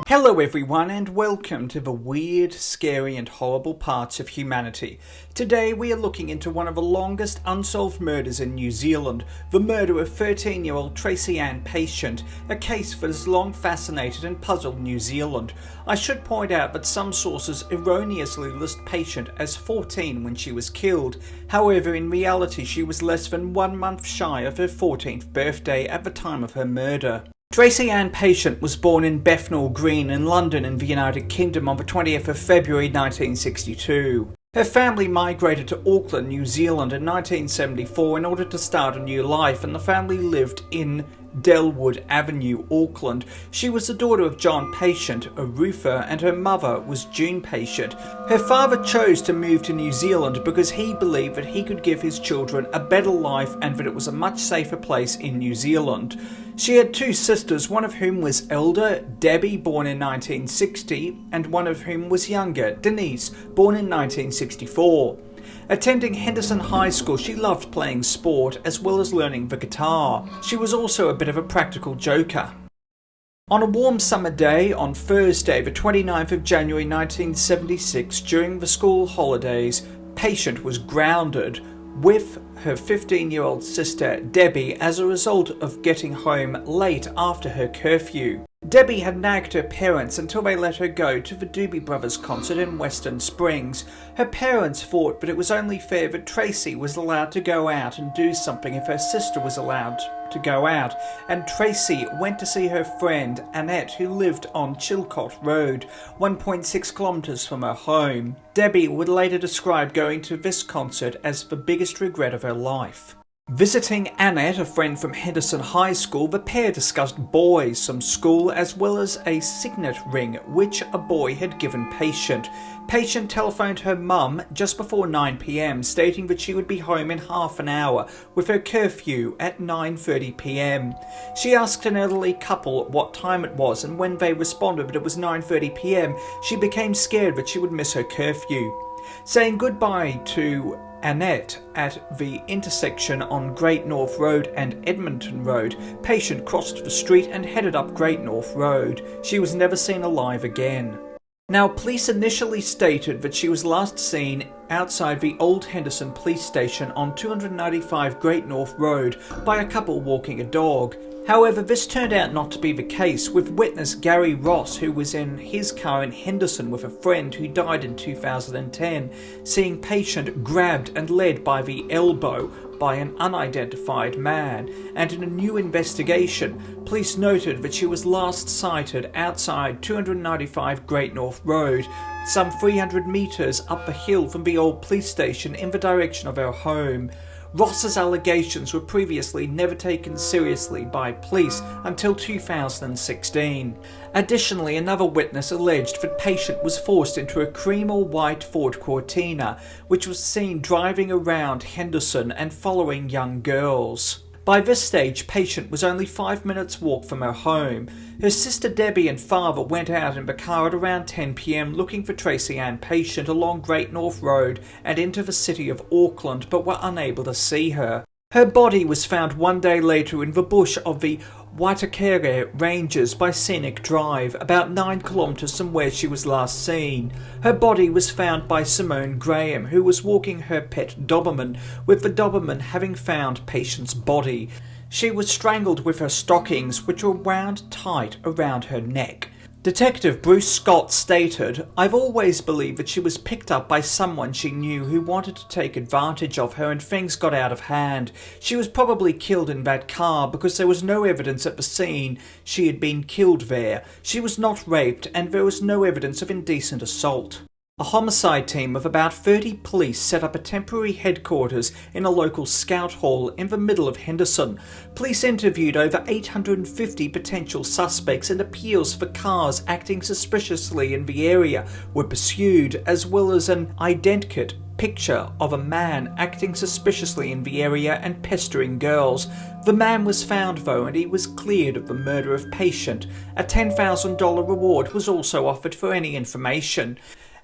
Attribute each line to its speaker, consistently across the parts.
Speaker 1: Hello everyone and welcome to the weird, scary and horrible parts of humanity. Today we are looking into one of the longest unsolved murders in New Zealand, the murder of 13-year-old Tracey Ann Patient, a case that has long fascinated and puzzled New Zealand. I should point out that some sources erroneously list Patient as 14 when she was killed. However, in reality she was less than 1 month shy of her 14th birthday at the time of her murder. Tracey Ann Patient was born in Bethnal Green in London in the United Kingdom on the 20th of February 1962. Her family migrated to Auckland, New Zealand in 1974 in order to start a new life, and the family lived in Delwood Avenue, Auckland. She was the daughter of John Patient, a roofer, and her mother was June Patient. Her father chose to move to New Zealand because he believed that he could give his children a better life and that it was a much safer place in New Zealand. She had two sisters, one of whom was elder, Debbie, born in 1960, and one of whom was younger, Denise, born in 1964. Attending Henderson High School, she loved playing sport as well as learning the guitar. She was also a bit of a practical joker. On a warm summer day, on Thursday, the 29th of January 1976, during the school holidays, Patient was grounded with her 15-year-old sister Debbie as a result of getting home late after her curfew. Debbie had nagged her parents until they let her go to the Doobie Brothers concert in Western Springs. Her parents thought that it was only fair that Tracey was allowed to go out and do something if her sister was allowed to go out, and Tracey went to see her friend Annette, who lived on Chilcot Road, 1.6 kilometres from her home. Debbie would later describe going to this concert as the biggest regret of her life. Visiting Annette, a friend from Henderson High School, the pair discussed boys from school as well as a signet ring which a boy had given Patient. Patient telephoned her mum just before 9 p.m, stating that she would be home in half an hour with her curfew at 9:30 p.m. She asked an elderly couple what time it was, and when they responded that it was 9:30 p.m, she became scared that she would miss her curfew. Saying goodbye to Annette at the intersection on Great North Road and Edmonton Road, Patient crossed the street and headed up Great North Road. She was never seen alive again. Now, police initially stated that she was last seen outside the Old Henderson police station on 295 Great North Road by a couple walking a dog. However, this turned out not to be the case, with witness Gary Ross, who was in his car in Henderson with a friend who died in 2010, seeing Patient grabbed and led by the elbow by an unidentified man, and in a new investigation, police noted that she was last sighted outside 295 Great North Road, some 300 metres up the hill from the old police station in the direction of her home. Ross's allegations were previously never taken seriously by police until 2016. Additionally, another witness alleged that Patient was forced into a cream or white Ford Cortina, which was seen driving around Henderson and following young girls. By this stage, Patient was only 5 minutes' walk from her home. Her sister Debbie and father went out in the car at around 10 p.m. looking for Tracey Ann Patient along Great North Road and into the city of Auckland, but were unable to see her. Her body was found 1 day later in the bush of the Waitakere Ranges by Scenic Drive, about 9 kilometres from where she was last seen. Her body was found by Simone Graham, who was walking her pet Doberman, with the Doberman having found Patient's body. She was strangled with her stockings, which were wound tight around her neck. Detective Bruce Scott stated, "I've always believed that she was picked up by someone she knew who wanted to take advantage of her and things got out of hand. She was probably killed in that car because there was no evidence at the scene she had been killed there. She was not raped and there was no evidence of indecent assault." A homicide team of about 30 police set up a temporary headquarters in a local scout hall in the middle of Henderson. Police interviewed over 850 potential suspects, and appeals for cars acting suspiciously in the area were pursued, as well as an identikit picture of a man acting suspiciously in the area and pestering girls. The man was found though, and he was cleared of the murder of Patient. A $10,000 reward was also offered for any information.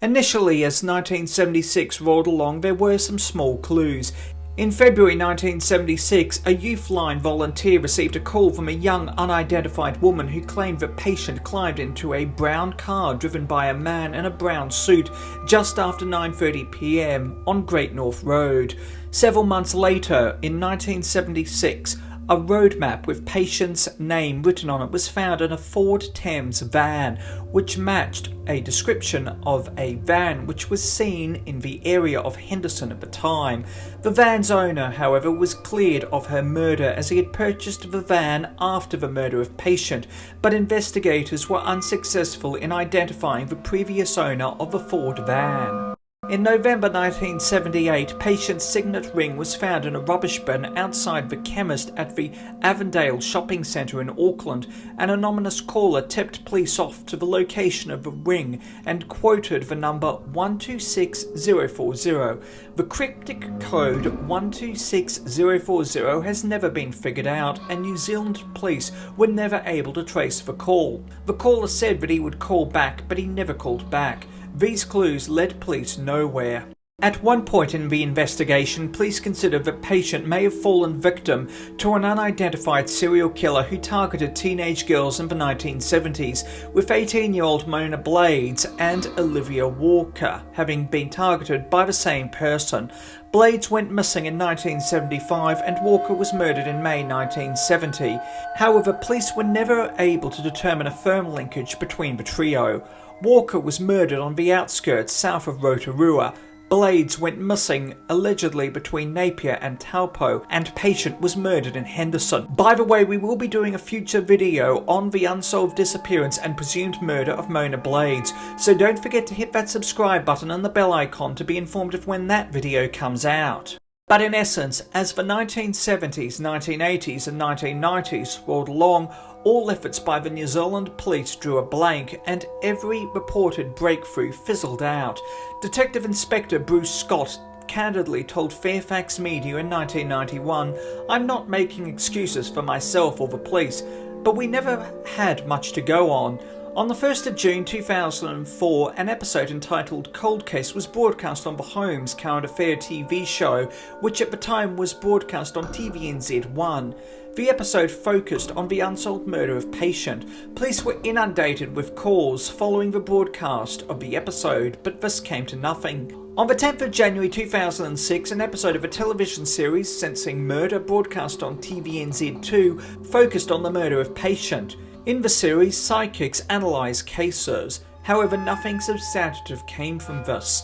Speaker 1: Initially, as 1976 rolled along, there were some small clues. In February 1976, a Youthline volunteer received a call from a young unidentified woman who claimed that Patient climbed into a brown car driven by a man in a brown suit just after 9:30 p.m. on Great North Road. Several months later, in 1976, a road map with Patient's name written on it was found in a Ford Thames van, which matched a description of a van which was seen in the area of Henderson at the time. The van's owner, however, was cleared of her murder as he had purchased the van after the murder of Patient, but investigators were unsuccessful in identifying the previous owner of the Ford van. In November 1978, Patient's signet ring was found in a rubbish bin outside the chemist at the Avondale shopping centre in Auckland. An anonymous caller tipped police off to the location of the ring and quoted the number 126040. The cryptic code 126040 has never been figured out, and New Zealand police were never able to trace the call. The caller said that he would call back, but he never called back. These clues led police nowhere. At one point in the investigation, police considered that Patient may have fallen victim to an unidentified serial killer who targeted teenage girls in the 1970s, with 18-year-old Mona Blades and Olivia Walker having been targeted by the same person. Blades went missing in 1975 and Walker was murdered in May 1970. However, police were never able to determine a firm linkage between the trio. Walker was murdered on the outskirts south of Rotorua. Blades went missing, allegedly between Napier and Taupo, and Patient was murdered in Henderson. By the way, we will be doing a future video on the unsolved disappearance and presumed murder of Mona Blades, so don't forget to hit that subscribe button and the bell icon to be informed of when that video comes out. But in essence, as the 1970s, 1980s and 1990s rolled along, all efforts by the New Zealand police drew a blank and every reported breakthrough fizzled out. Detective Inspector Bruce Scott candidly told Fairfax Media in 1991, "I'm not making excuses for myself or the police, but we never had much to go on." On the 1st of June 2004, an episode entitled Cold Case was broadcast on the Holmes Current Affair TV show, which at the time was broadcast on TVNZ1. The episode focused on the unsolved murder of Patient. Police were inundated with calls following the broadcast of the episode, but this came to nothing. On the 10th of January 2006, an episode of a television series, Sensing Murder, broadcast on TVNZ2, focused on the murder of Patient. In the series, psychics analyse cases. However, nothing substantive came from this.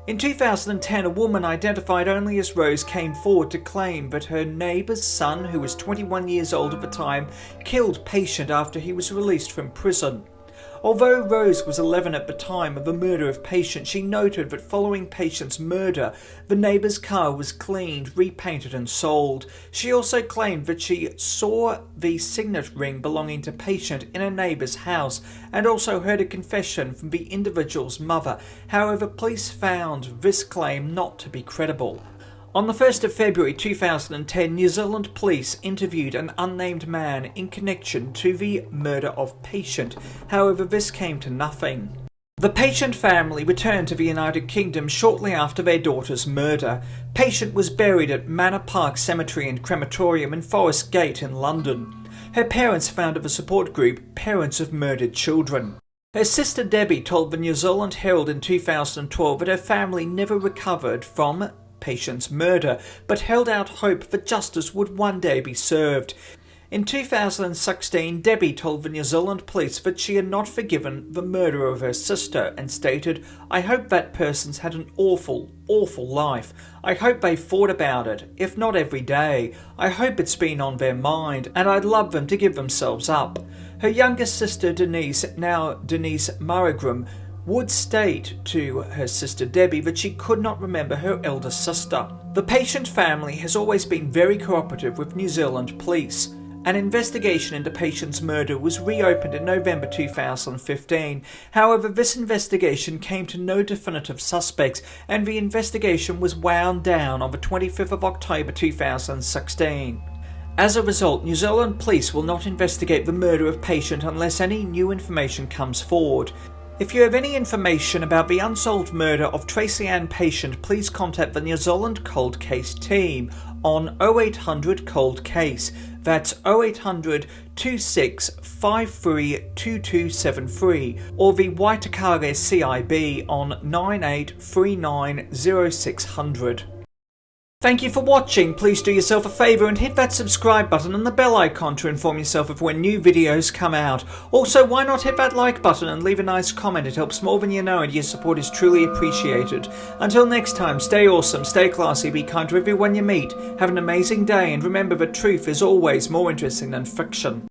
Speaker 1: In 2010, a woman identified only as Rose came forward to claim that her neighbour's son, who was 21 years old at the time, killed Patient after he was released from prison. Although Rose was 11 at the time of the murder of Patient, she noted that following Patient's murder, the neighbour's car was cleaned, repainted and sold. She also claimed that she saw the signet ring belonging to Patient in a neighbour's house and also heard a confession from the individual's mother. However, police found this claim not to be credible. On the 1st of February 2010, New Zealand police interviewed an unnamed man in connection to the murder of Patient. However, this came to nothing. The Patient family returned to the United Kingdom shortly after their daughter's murder. Patient was buried at Manor Park Cemetery and Crematorium in Forest Gate in London. Her parents founded the support group Parents of Murdered Children. Her sister Debbie told the New Zealand Herald in 2012 that her family never recovered from Patient's murder, but held out hope that justice would one day be served. In 2016, Debbie told the New Zealand police that she had not forgiven the murder of her sister and stated, "I hope that person's had an awful, awful life. I hope they thought about it, if not every day. I hope it's been on their mind, and I'd love them to give themselves up." Her youngest sister Denise, now Denise Maragram, would state to her sister Debbie that she could not remember her elder sister. The Patient family has always been very cooperative with New Zealand police. An investigation into Patient's murder was reopened in November 2015. However, this investigation came to no definitive suspects, and the investigation was wound down on the 25th of October 2016. As a result, New Zealand police will not investigate the murder of Patient unless any new information comes forward. If you have any information about the unsolved murder of Tracey Ann Patient, please contact the New Zealand Cold Case team on 0800 Cold Case. That's 0800 2653 2273, or the Waitakere CIB on 9839 0600. Thank you for watching. Please do yourself a favour and hit that subscribe button and the bell icon to inform yourself of when new videos come out. Also, why not hit that like button and leave a nice comment? It helps more than you know, and your support is truly appreciated. Until next time, stay awesome, stay classy, be kind to everyone you meet, have an amazing day, and remember that truth is always more interesting than fiction.